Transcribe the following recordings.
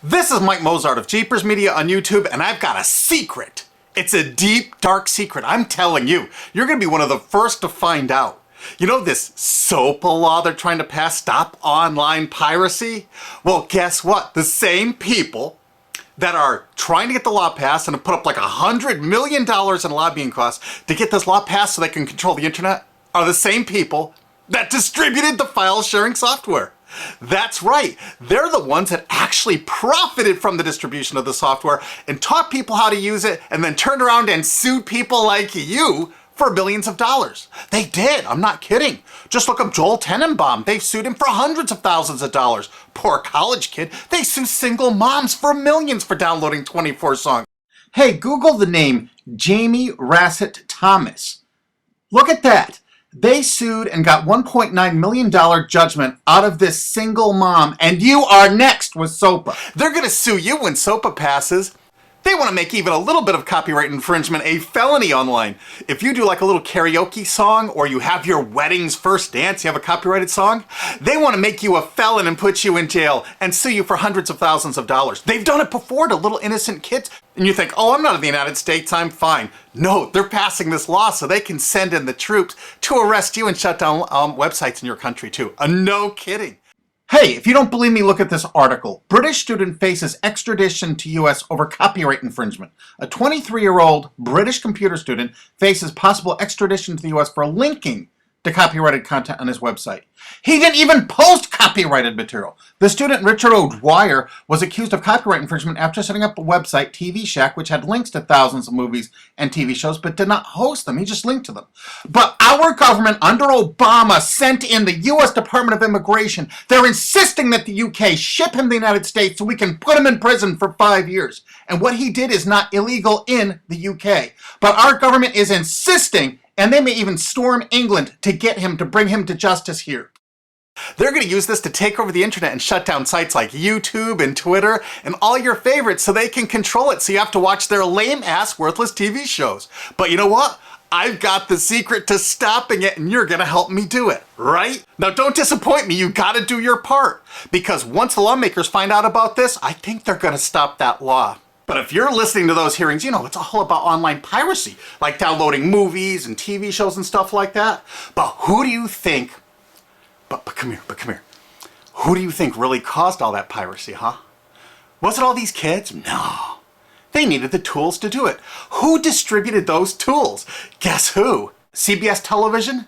This is Mike Mozart of Jeepers Media on YouTube, and I've got a secret. It's a deep, dark secret. I'm telling you, you're going to be one of the first to find out. You know this SOPA law they're trying to pass, Stop Online Piracy? Well, guess what? The same people that are trying to get the law passed and have put up like $100 million in lobbying costs to get this law passed so they can control the internet are the same people that distributed the file sharing software. That's right. They're the ones that actually profited from the distribution of the software and taught people how to use it and then turned around and sued people like you for billions of dollars. They did. I'm not kidding. Just look up Joel Tenenbaum. They've sued him for hundreds of thousands of dollars. Poor college kid. They sue single moms for millions for downloading 24 songs. Hey, Google the name Jamie Rasset Thomas. Look at that. They sued and got $1.9 million judgment out of this single mom, and you are next with SOPA. They're going to sue you when SOPA passes. They want to make even a little bit of copyright infringement a felony online. If you do like a little karaoke song, or you have your wedding's first dance, you have a copyrighted song, they want to make you a felon and put you in jail and sue you for hundreds of thousands of dollars. They've done it before to little innocent kids. And you think, oh, I'm not in the United States, I'm fine. No, they're passing this law so they can send in the troops to arrest you and shut down websites in your country too. No kidding. Hey, if you don't believe me, look at this article. British student faces extradition to US over copyright infringement. A 23-year-old British computer student faces possible extradition to the US for linking to copyrighted content on his website. He didn't even post copyrighted material. The student, Richard O'Dwyer, was accused of copyright infringement after setting up a website, TV Shack, which had links to thousands of movies and TV shows, but did not host them. He just linked to them. But our government, under Obama, sent in the U.S. Department of Immigration. They're insisting that the UK ship him to the United States so we can put him in prison for 5 years. And what he did is not illegal in the UK. But our government is insisting, and they may even storm England to get him, to bring him to justice here. They're going to use this to take over the internet and shut down sites like YouTube and Twitter and all your favorites so they can control it, so you have to watch their lame-ass, worthless TV shows. But you know what? I've got the secret to stopping it, and you're going to help me do it, right? Now, don't disappoint me. You got to do your part. Because once the lawmakers find out about this, I think they're going to stop that law. But if you're listening to those hearings, you know, it's all about online piracy, like downloading movies and TV shows and stuff like that. But who do you think, but come here. Who do you think really caused all that piracy, huh? Was it all these kids? No. They needed the tools to do it. Who distributed those tools? Guess who? CBS Television?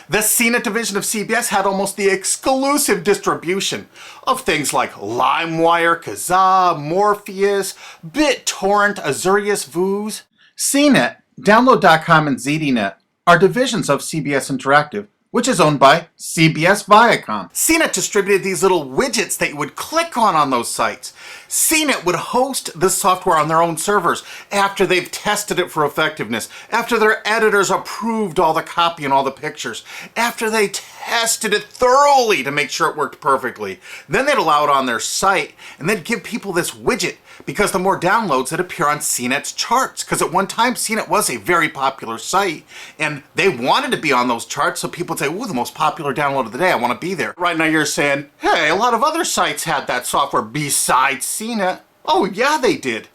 The CNET division of CBS had almost the exclusive distribution of things like LimeWire, Kazaa, Morpheus, BitTorrent, Azurius, Vooz. CNET, Download.com, and ZDNet are divisions of CBS Interactive, which is owned by CBS Viacom. CNET distributed these little widgets that you would click on those sites. CNET would host the software on their own servers after they've tested it for effectiveness, after their editors approved all the copy and all the pictures, after they tested it thoroughly to make sure it worked perfectly. Then they'd allow it on their site, and they'd give people this widget, because the more downloads that appear on CNET's charts. Because at one time, CNET was a very popular site, and they wanted to be on those charts, so people would say, ooh, the most popular download of the day, I want to be there. Right now you're saying, hey, a lot of other sites had that software besides CNET. Oh yeah, they did.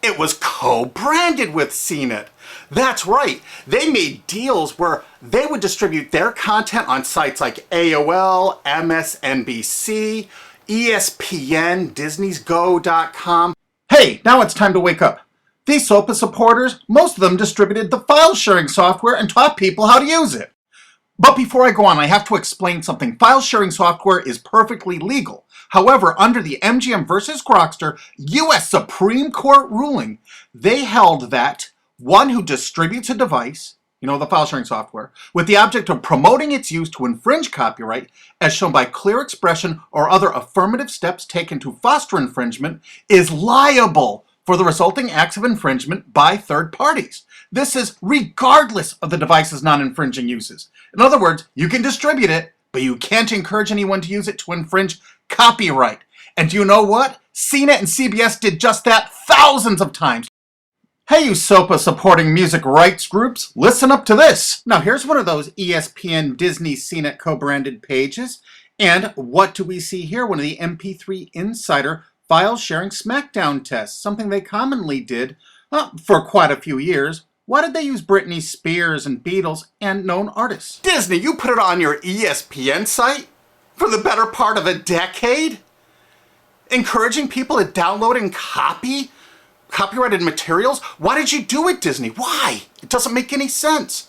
It was co-branded with CNET. That's right. They made deals where they would distribute their content on sites like AOL, MSNBC, ESPN, Disney'sGo.com. Hey, now it's time to wake up. These SOPA supporters, most of them distributed the file sharing software and taught people how to use it. But before I go on, I have to explain something. File sharing software is perfectly legal. However, under the MGM versus Grokster U.S. Supreme Court ruling, they held that one who distributes a device, you know, the file sharing software, with the object of promoting its use to infringe copyright, as shown by clear expression or other affirmative steps taken to foster infringement, is liable for the resulting acts of infringement by third parties. This is regardless of the device's non-infringing uses. In other words, you can distribute it, but you can't encourage anyone to use it to infringe copyright. And do you know what? CNET and CBS did just that thousands of times. Hey, you SOPA supporting music rights groups, listen up to this. Now here's one of those ESPN Disney CNET co-branded pages. And what do we see here? One of the MP3 Insider file sharing SmackDown tests, something they commonly did for quite a few years. Why did they use Britney Spears and Beatles and known artists? Disney, you put it on your ESPN site for the better part of a decade? Encouraging people to download and copy copyrighted materials? Why did you do it, Disney? Why? It doesn't make any sense.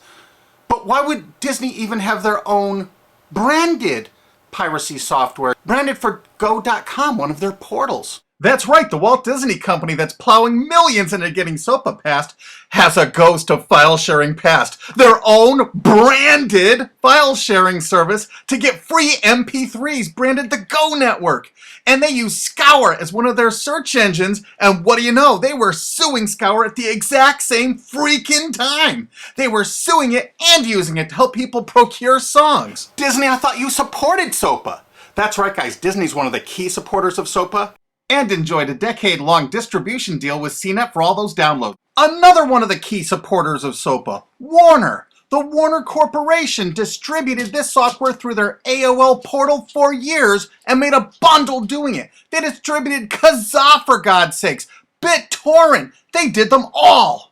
But why would Disney even have their own branded piracy software, branded for Go.com, one of their portals? That's right, the Walt Disney Company that's plowing millions into getting SOPA passed has a ghost of file sharing passed. Their own branded file sharing service to get free MP3s branded the Go Network. And they use Scour as one of their search engines, and what do you know? They were suing Scour at the exact same freaking time. They were suing it and using it to help people procure songs. Disney, I thought you supported SOPA. That's right, guys, Disney's one of the key supporters of SOPA. And enjoyed a decade-long distribution deal with CNET for all those downloads. Another one of the key supporters of SOPA, Warner. The Warner Corporation distributed this software through their AOL portal for years and made a bundle doing it. They distributed Kazaa, for God's sakes, BitTorrent. They did them all.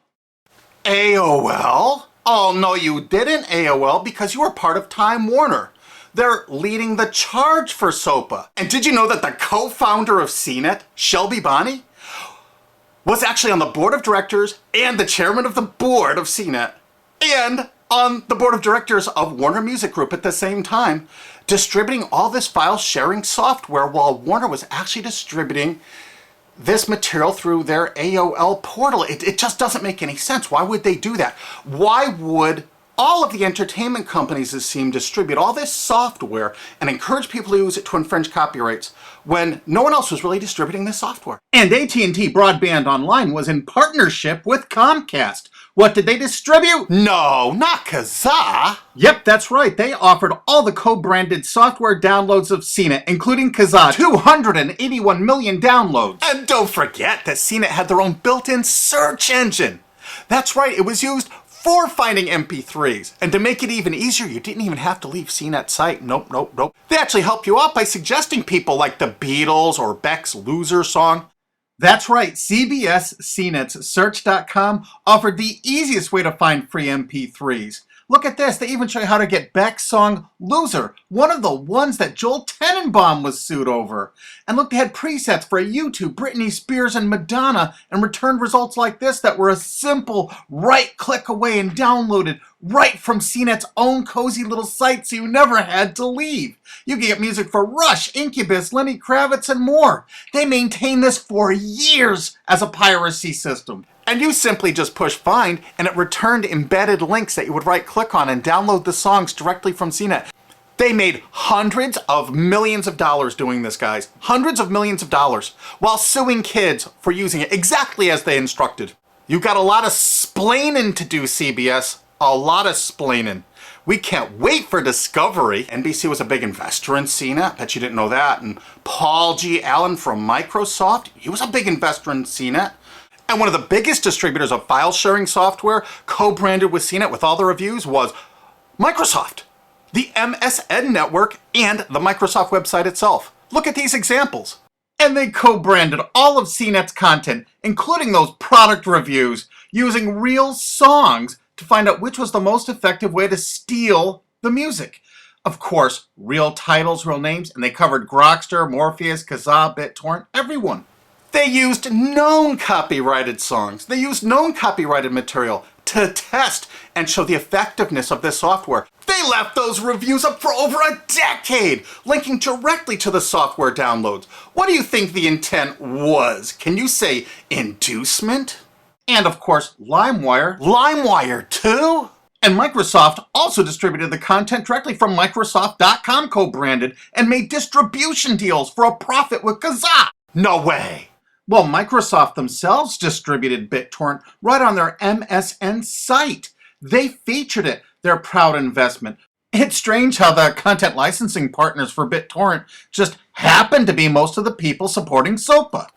AOL? Oh, no, you didn't, AOL, because you were part of Time Warner. They're leading the charge for SOPA. And did you know that the co-founder of CNET, Shelby Bonney, was actually on the board of directors and the chairman of the board of CNET and on the board of directors of Warner Music Group at the same time, distributing all this file sharing software while Warner was actually distributing this material through their AOL portal. It just doesn't make any sense. Why would they do that? Why would all of the entertainment companies, it seemed, distribute all this software and encourage people to use it to infringe copyrights when no one else was really distributing this software? And AT&T Broadband Online was in partnership with Comcast. What did they distribute? No, not Kazaa. Yep, that's right. They offered all the co-branded software downloads of CNET, including Kazaa, 281 million downloads. And don't forget that CNET had their own built-in search engine. That's right, it was used for finding MP3s. And to make it even easier, you didn't even have to leave CNET's site. Nope. They actually helped you out by suggesting people like the Beatles or Beck's Loser song. That's right, CBS CNET's Search.com offered the easiest way to find free MP3s. Look at this, they even show you how to get Beck's song Loser, one of the ones that Joel Tenenbaum was sued over. And look, they had presets for YouTube, Britney Spears, and Madonna, and returned results like this that were a simple right click away and downloaded right from CNET's own cozy little site, so you never had to leave. You can get music for Rush, Incubus, Lenny Kravitz, and more. They maintained this for years as a piracy system. And you simply just push find, and it returned embedded links that you would right click on and download the songs directly from CNET. They made hundreds of millions of dollars doing this, guys. Hundreds of millions of dollars, while suing kids for using it exactly as they instructed. You got a lot of splaining to do, CBS. A lot of splaining. We can't wait for Discovery. NBC was a big investor in CNET. Bet you didn't know that. And Paul G. Allen from Microsoft, he was a big investor in CNET. And one of the biggest distributors of file sharing software co-branded with CNET with all the reviews was Microsoft, the MSN network, and the Microsoft website itself. Look at these examples. And they co-branded all of CNET's content, including those product reviews, using real songs to find out which was the most effective way to steal the music. Of course, real titles, real names, and they covered Grokster, Morpheus, Kazaa, BitTorrent, everyone. They used known copyrighted songs. They used known copyrighted material to test and show the effectiveness of this software. They left those reviews up for over a decade, linking directly to the software downloads. What do you think the intent was? Can you say inducement? And of course, LimeWire. LimeWire too? And Microsoft also distributed the content directly from Microsoft.com co-branded and made distribution deals for a profit with Kazaa. No way. Well, Microsoft themselves distributed BitTorrent right on their MSN site. They featured it, their proud investment. It's strange how the content licensing partners for BitTorrent just happen to be most of the people supporting SOPA.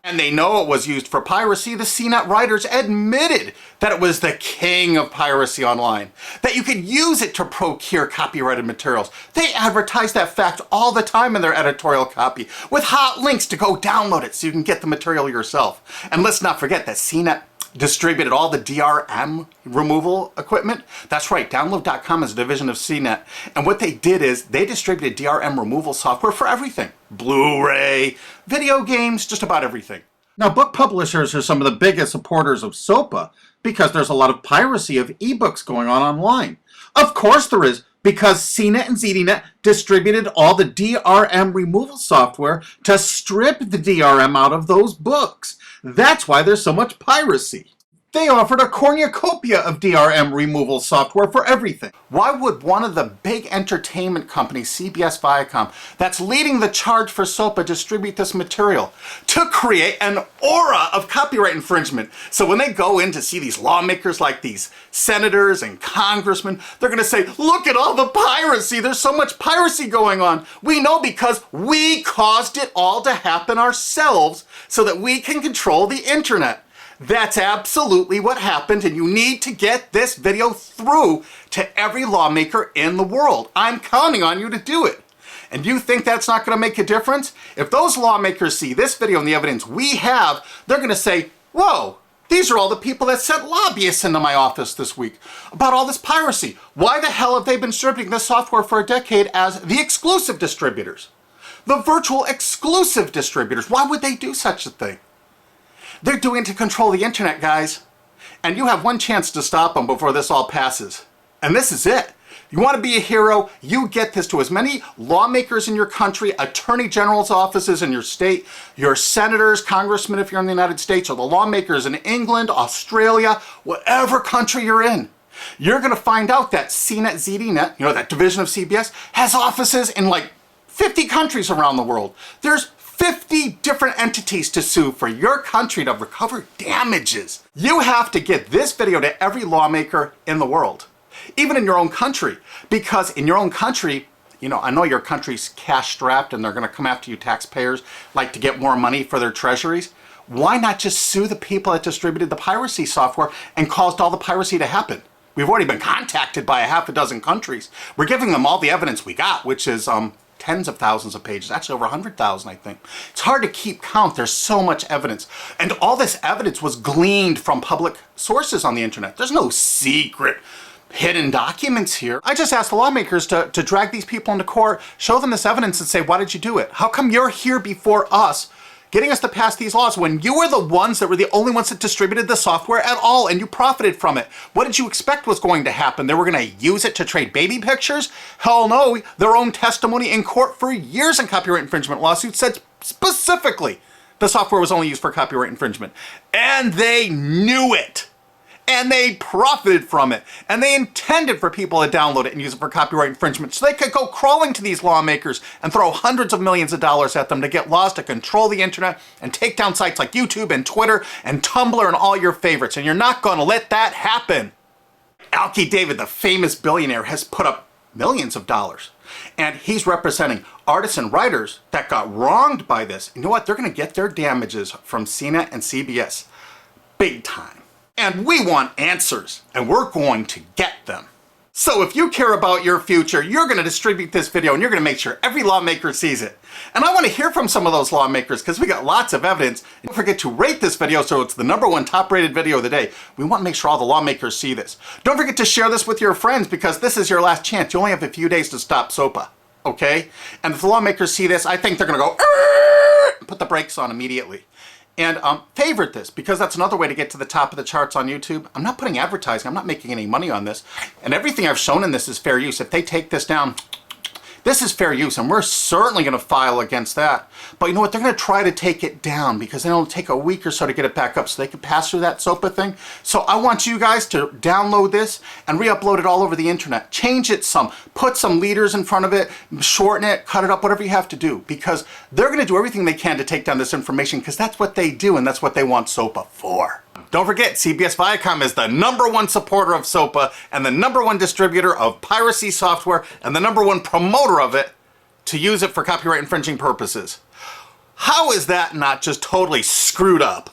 And they know it was used for piracy. The CNET writers admitted that it was the king of piracy online, that you could use it to procure copyrighted materials. They advertise that fact all the time in their editorial copy with hot links to go download it so you can get the material yourself. And let's not forget that CNET distributed all the DRM removal equipment. That's right, Download.com is a division of CNET. And what they did is they distributed DRM removal software for everything. Blu-ray, video games, just about everything. Now, book publishers are some of the biggest supporters of SOPA because there's a lot of piracy of ebooks going on online. Of course there is, because CNET and ZDNet distributed all the DRM removal software to strip the DRM out of those books. That's why there's so much piracy. They offered a cornucopia of DRM removal software for everything. Why would one of the big entertainment companies, CBS Viacom, that's leading the charge for SOPA, distribute this material? To create an aura of copyright infringement. So when they go in to see these lawmakers like these senators and congressmen, they're going to say, look at all the piracy. There's so much piracy going on. We know because we caused it all to happen ourselves so that we can control the internet. That's absolutely what happened, and you need to get this video through to every lawmaker in the world. I'm counting on you to do it. And you think that's not going to make a difference? If those lawmakers see this video and the evidence we have, they're going to say, whoa, these are all the people that sent lobbyists into my office this week about all this piracy. Why the hell have they been distributing this software for a decade as the exclusive distributors? The virtual exclusive distributors. Why would they do such a thing? They're doing it to control the internet, guys. And you have one chance to stop them before this all passes. And this is it. You want to be a hero, you get this to as many lawmakers in your country, attorney general's offices in your state, your senators, congressmen if you're in the United States, or the lawmakers in England, Australia, whatever country you're in. You're going to find out that CNET, ZDNet, that division of CBS, has offices in like 50 countries around the world. There's 50 different entities to sue for your country to recover damages. You have to get this video to every lawmaker in the world, even in your own country, because in your own country, I know your country's cash strapped and they're going to come after you taxpayers like to get more money for their treasuries. Why not just sue the people that distributed the piracy software and caused all the piracy to happen? We've already been contacted by a half a dozen countries. We're giving them all the evidence we got, which is tens of thousands of pages, actually over 100,000, I think. It's hard to keep count. There's so much evidence. And all this evidence was gleaned from public sources on the internet. There's no secret hidden documents here. I just asked the lawmakers to drag these people into court, show them this evidence and say, why did you do it? How come you're here before us getting us to pass these laws when you were the ones that were the only ones that distributed the software at all and you profited from it? What did you expect was going to happen? They were going to use it to trade baby pictures? Hell no. Their own testimony in court for years in copyright infringement lawsuits said specifically the software was only used for copyright infringement. And they knew it. And they profited from it. And they intended for people to download it and use it for copyright infringement so they could go crawling to these lawmakers and throw hundreds of millions of dollars at them to get laws to control the internet and take down sites like YouTube and Twitter and Tumblr and all your favorites. And you're not going to let that happen. Alki David, the famous billionaire, has put up millions of dollars. And he's representing artists and writers that got wronged by this. You know what? They're going to get their damages from CNET and CBS. Big time. And we want answers, and we're going to get them. So if you care about your future, you're going to distribute this video and you're going to make sure every lawmaker sees it. And I want to hear from some of those lawmakers because we got lots of evidence. Don't forget to rate this video so it's the #1 top rated video of the day. We want to make sure all the lawmakers see this. Don't forget to share this with your friends because this is your last chance. You only have a few days to stop SOPA, okay? And if the lawmakers see this, I think they're going to go, put the brakes on immediately. And favorite this, because that's another way to get to the top of the charts on YouTube. I'm not putting advertising. I'm not making any money on this. And everything I've shown in this is fair use. If they take this down, this is fair use, and we're certainly going to file against that. But you know what? They're going to try to take it down because it'll take a week or so to get it back up so they can pass through that SOPA thing. So I want you guys to download this and re-upload it all over the internet. Change it some. Put some leaders in front of it. Shorten it. Cut it up. Whatever you have to do. Because they're going to do everything they can to take down this information because that's what they do and that's what they want SOPA for. Don't forget, CBS Viacom is the #1 supporter of SOPA and the #1 distributor of piracy software and the #1 promoter of it to use it for copyright infringing purposes. How is that not just totally screwed up?